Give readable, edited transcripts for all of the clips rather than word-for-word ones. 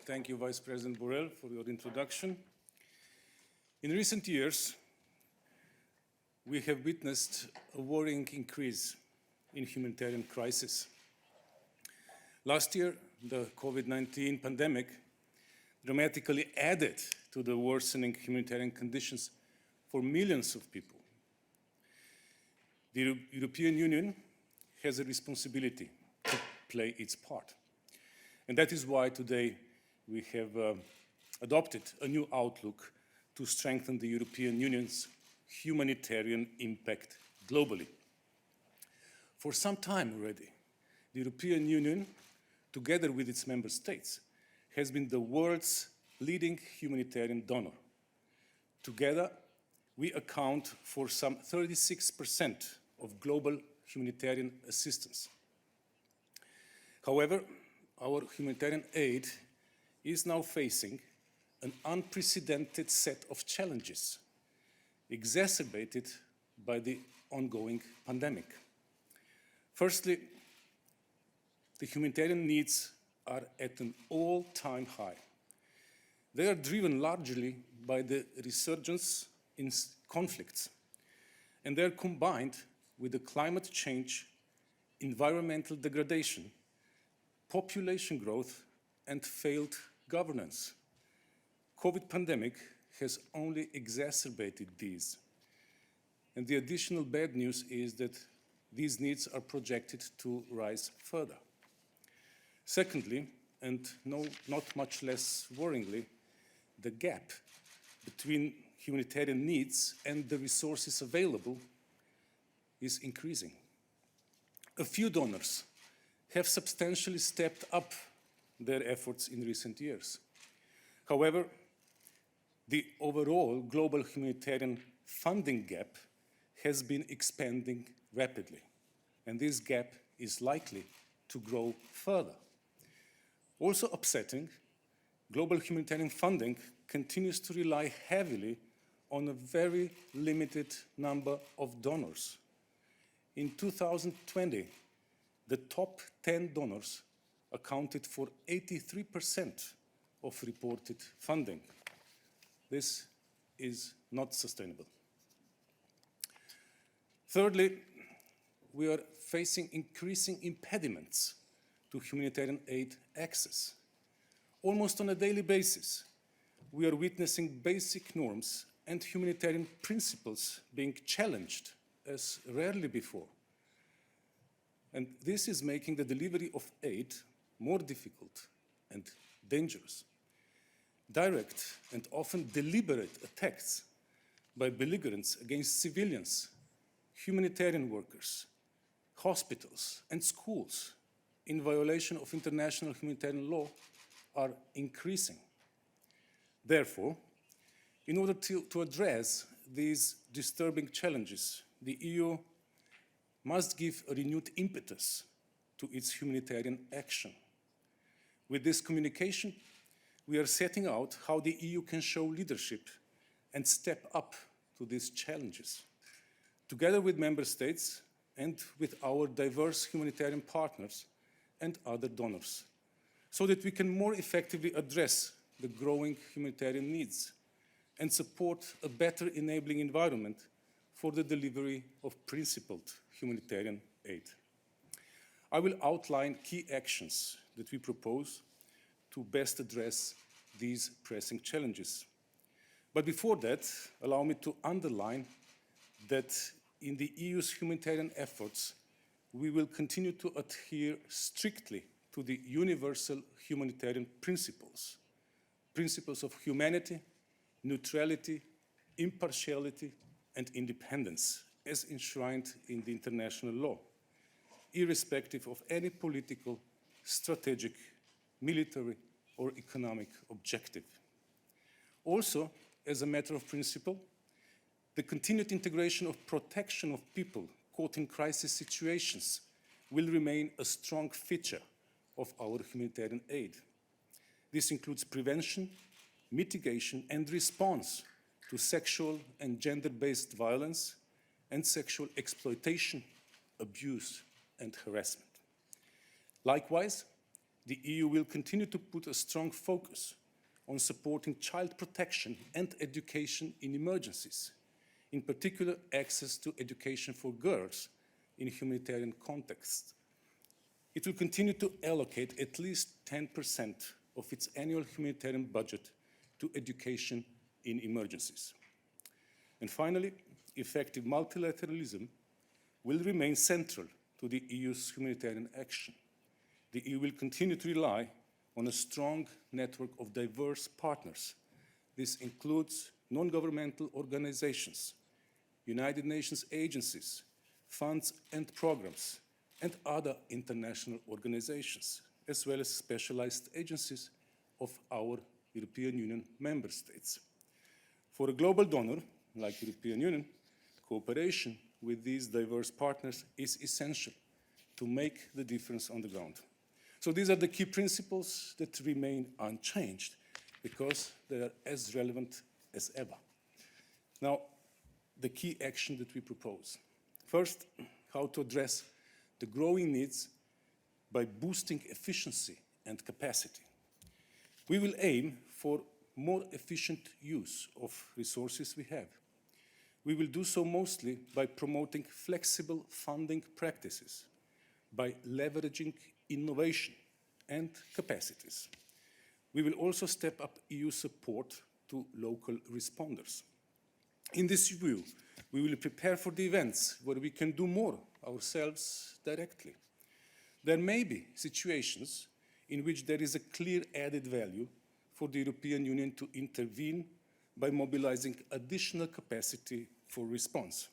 Thank you, Vice President Borrell, for your introduction. In recent years, we have witnessed a worrying increase in humanitarian crisis. Last year, the COVID-19 pandemic dramatically added to the worsening humanitarian conditions for millions of people. The European Union has a responsibility to play its part. And that is why today we have adopted a new outlook to strengthen the European Union's humanitarian impact globally. For some time already, the European Union, together with its member states, has been the world's leading humanitarian donor. Together, we account for some 36% of global humanitarian assistance. However, our humanitarian aid is now facing an unprecedented set of challenges, exacerbated by the ongoing pandemic. Firstly, the humanitarian needs are at an all-time high. They are driven largely by the resurgence in conflicts, and they are combined with the climate change, environmental degradation, population growth, and failed governance. COVID pandemic has only exacerbated these. And the additional bad news is that these needs are projected to rise further. Secondly, and not much less worryingly, the gap between humanitarian needs and the resources available is increasing. A few donors have substantially stepped up their efforts in recent years. However, the overall global humanitarian funding gap has been expanding rapidly, and this gap is likely to grow further. Also upsetting, global humanitarian funding continues to rely heavily on a very limited number of donors. In 2020, the top 10 donors accounted for 83% of reported funding. This is not sustainable. Thirdly, we are facing increasing impediments to humanitarian aid access. Almost on a daily basis, we are witnessing basic norms and humanitarian principles being challenged as rarely before. And this is making the delivery of aid more difficult and dangerous. Direct and often deliberate attacks by belligerents against civilians, humanitarian workers, hospitals, and schools in violation of international humanitarian law are increasing. Therefore, in order to address these disturbing challenges, the EU must give a renewed impetus to its humanitarian action. With this communication, we are setting out how the EU can show leadership and step up to these challenges. Together with member states and with our diverse humanitarian partners and other donors, so that we can more effectively address the growing humanitarian needs and support a better enabling environment for the delivery of principled humanitarian aid. I will outline key actions that we propose to best address these pressing challenges. But before that, allow me to underline that in the EU's humanitarian efforts, we will continue to adhere strictly to the universal humanitarian principles, principles of humanity, neutrality, impartiality, and independence, as enshrined in the international law, irrespective of any political, strategic, military, or economic objective. Also, as a matter of principle, the continued integration of protection of people caught in crisis situations will remain a strong feature of our humanitarian aid. This includes prevention, mitigation, and response to sexual and gender-based violence and sexual exploitation, abuse, and harassment. Likewise, the EU will continue to put a strong focus on supporting child protection and education in emergencies, in particular access to education for girls in humanitarian context. It will continue to allocate at least 10% of its annual humanitarian budget to education in emergencies. And finally, effective multilateralism will remain central to the EU's humanitarian action. The EU will continue to rely on a strong network of diverse partners. This includes non-governmental organizations, United Nations agencies, funds and programs, and other international organizations, as well as specialized agencies of our European Union member states. For a global donor, like the European Union, cooperation with these diverse partners is essential to make the difference on the ground. So these are the key principles that remain unchanged because they are as relevant as ever. Now, the key action that we propose. First, how to address the growing needs by boosting efficiency and capacity. We will aim for more efficient use of resources we have. We will do so mostly by promoting flexible funding practices, by leveraging innovation and capacities. We will also step up EU support to local responders. In this view, we will prepare for the events where we can do more ourselves directly. There may be situations in which there is a clear added value for the European Union to intervene by mobilizing additional capacity for response.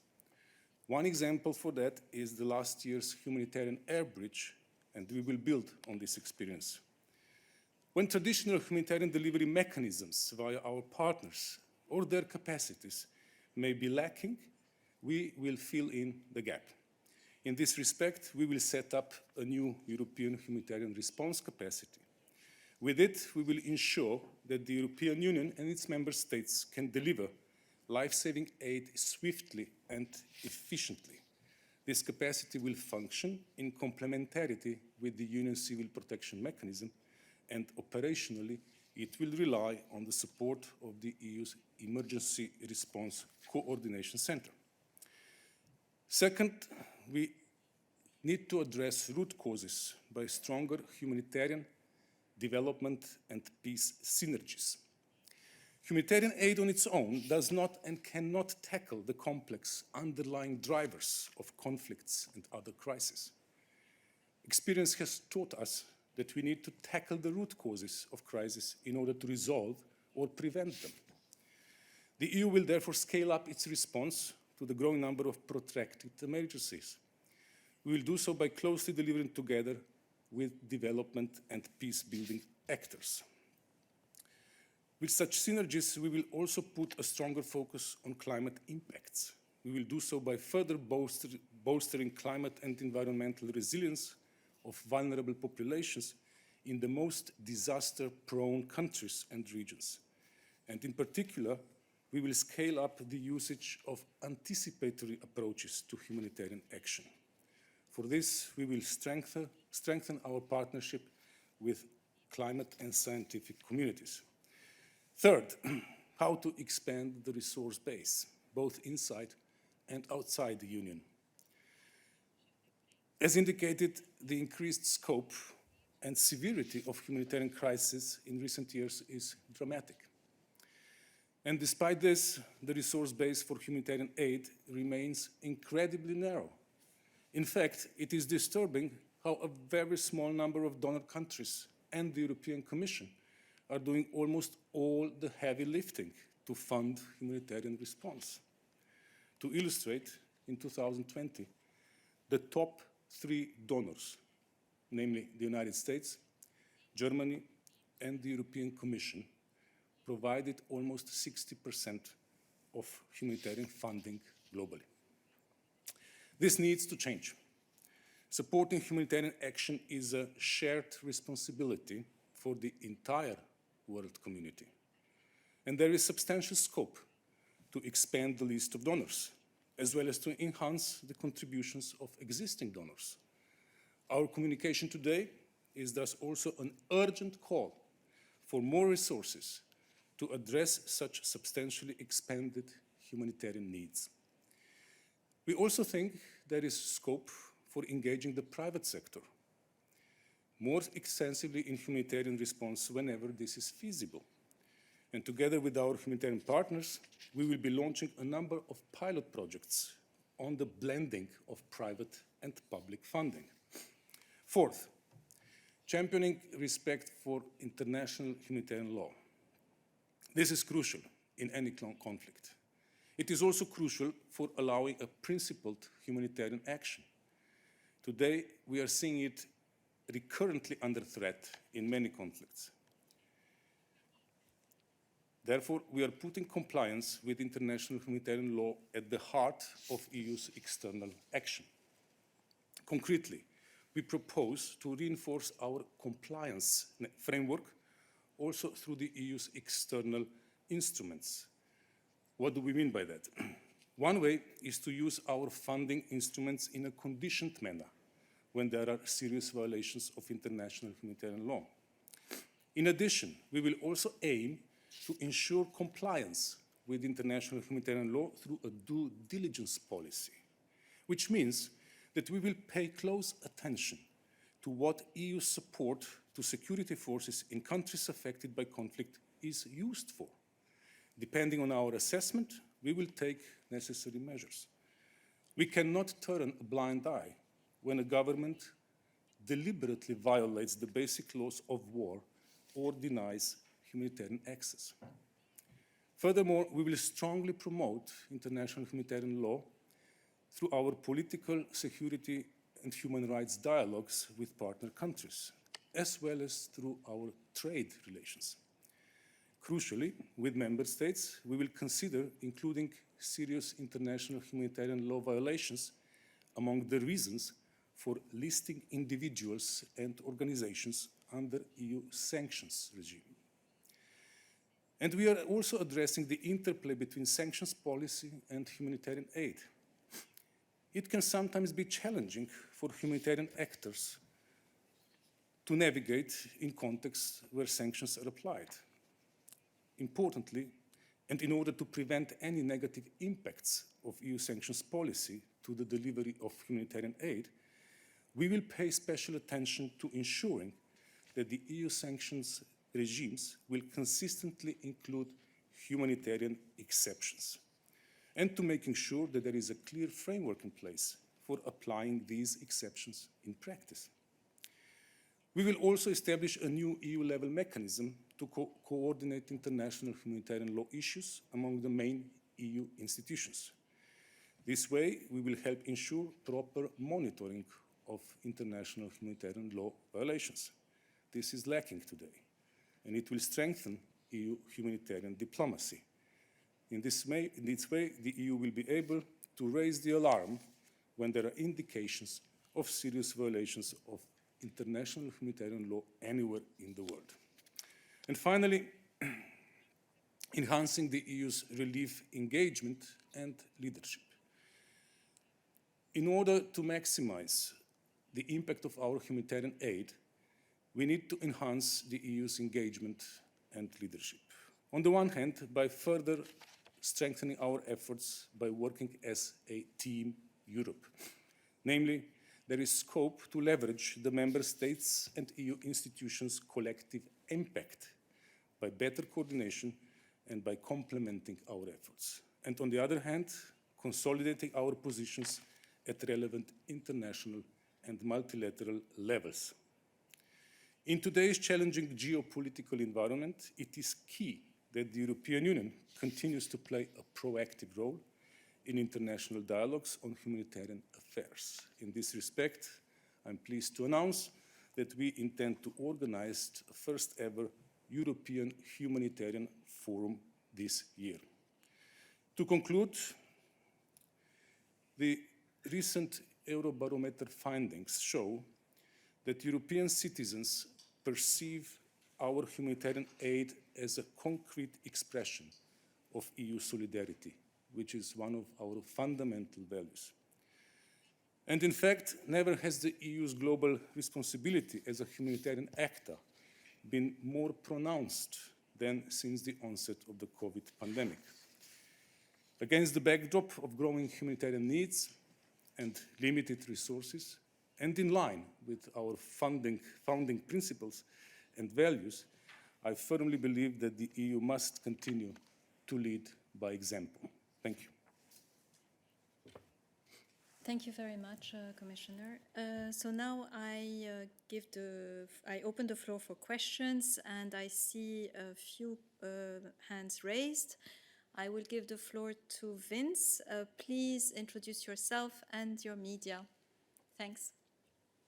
One example for that is the last year's humanitarian air bridge, and we will build on this experience. When traditional humanitarian delivery mechanisms via our partners or their capacities may be lacking, we will fill in the gap. In this respect, we will set up a new European humanitarian response capacity. With it, we will ensure that the European Union and its member states can deliver life-saving aid swiftly and efficiently. This capacity will function in complementarity with the Union Civil Protection Mechanism, and operationally, it will rely on the support of the EU's Emergency Response Coordination Center. Second, we need to address root causes by stronger humanitarian development and peace synergies. Humanitarian aid on its own does not and cannot tackle the complex underlying drivers of conflicts and other crises. Experience has taught us that we need to tackle the root causes of crisis in order to resolve or prevent them. The EU will therefore scale up its response to the growing number of protracted emergencies. We will do so by closely delivering together with development and peace-building actors. With such synergies, we will also put a stronger focus on climate impacts. We will do so by further bolstering climate and environmental resilience of vulnerable populations in the most disaster-prone countries and regions. And in particular, we will scale up the usage of anticipatory approaches to humanitarian action. For this, we will strengthen our partnership with climate and scientific communities. Third, how to expand the resource base, both inside and outside the Union. As indicated, the increased scope and severity of humanitarian crisis in recent years is dramatic. And despite this, the resource base for humanitarian aid remains incredibly narrow. In fact, it is disturbing how a very small number of donor countries and the European Commission are doing almost all the heavy lifting to fund humanitarian response. To illustrate, in 2020, the top 3 donors, namely the United States, Germany, and the European Commission, provided almost 60% of humanitarian funding globally. This needs to change. Supporting humanitarian action is a shared responsibility for the entire world community. And there is substantial scope to expand the list of donors, as well as to enhance the contributions of existing donors. Our communication today is thus also an urgent call for more resources to address such substantially expanded humanitarian needs. We also think there is scope for engaging the private sector more extensively in humanitarian response whenever this is feasible. And together with our humanitarian partners, we will be launching a number of pilot projects on the blending of private and public funding. Fourth, championing respect for international humanitarian law. This is crucial in any conflict. It is also crucial for allowing a principled humanitarian action. Today, we are seeing it recurrently under threat in many conflicts. Therefore, we are putting compliance with international humanitarian law at the heart of EU's external action. Concretely, we propose to reinforce our compliance framework also through the EU's external instruments. What do we mean by that? One way is to use our funding instruments in a conditioned manner when there are serious violations of international humanitarian law. In addition, we will also aim to ensure compliance with international humanitarian law through a due diligence policy, which means that we will pay close attention to what EU support to security forces in countries affected by conflict is used for. Depending on our assessment, we will take necessary measures. We cannot turn a blind eye when a government deliberately violates the basic laws of war or denies humanitarian access. Furthermore, we will strongly promote international humanitarian law through our political, security and human rights dialogues with partner countries, as well as through our trade relations. Crucially, with member states, we will consider including serious international humanitarian law violations among the reasons for listing individuals and organizations under EU sanctions regime. And we are also addressing the interplay between sanctions policy and humanitarian aid. It can sometimes be challenging for humanitarian actors to navigate in contexts where sanctions are applied. Importantly, and in order to prevent any negative impacts of EU sanctions policy to the delivery of humanitarian aid, we will pay special attention to ensuring that the EU sanctions regimes will consistently include humanitarian exceptions, and to making sure that there is a clear framework in place for applying these exceptions in practice. We will also establish a new EU-level mechanism to coordinate international humanitarian law issues among the main EU institutions. This way, we will help ensure proper monitoring of international humanitarian law violations. This is lacking today, and it will strengthen EU humanitarian diplomacy. In this way, the EU will be able to raise the alarm when there are indications of serious violations of international humanitarian law anywhere in the world. And finally, enhancing the EU's relief engagement and leadership. In order to maximize the impact of our humanitarian aid, we need to enhance the EU's engagement and leadership. On the one hand, by further strengthening our efforts by working as a Team Europe. Namely, there is scope to leverage the Member States and EU institutions' collective impact by better coordination and by complementing our efforts. And on the other hand, consolidating our positions at relevant international and multilateral levels. In today's challenging geopolitical environment, it is key that the European Union continues to play a proactive role in international dialogues on humanitarian affairs. In this respect, I'm pleased to announce that we intend to organize the first ever European Humanitarian Forum this year. To conclude, the recent Eurobarometer findings show that European citizens perceive our humanitarian aid as a concrete expression of EU solidarity, which is one of our fundamental values. And in fact, never has the EU's global responsibility as a humanitarian actor been more pronounced than since the onset of the COVID pandemic. Against the backdrop of growing humanitarian needs and limited resources, and in line with our founding principles and values, I firmly believe that the EU must continue to lead by example. Thank you. Thank you very much, Commissioner. So now I open the floor for questions, and I see a few hands raised. I will give the floor to Vince. Please introduce yourself and your media. Thanks.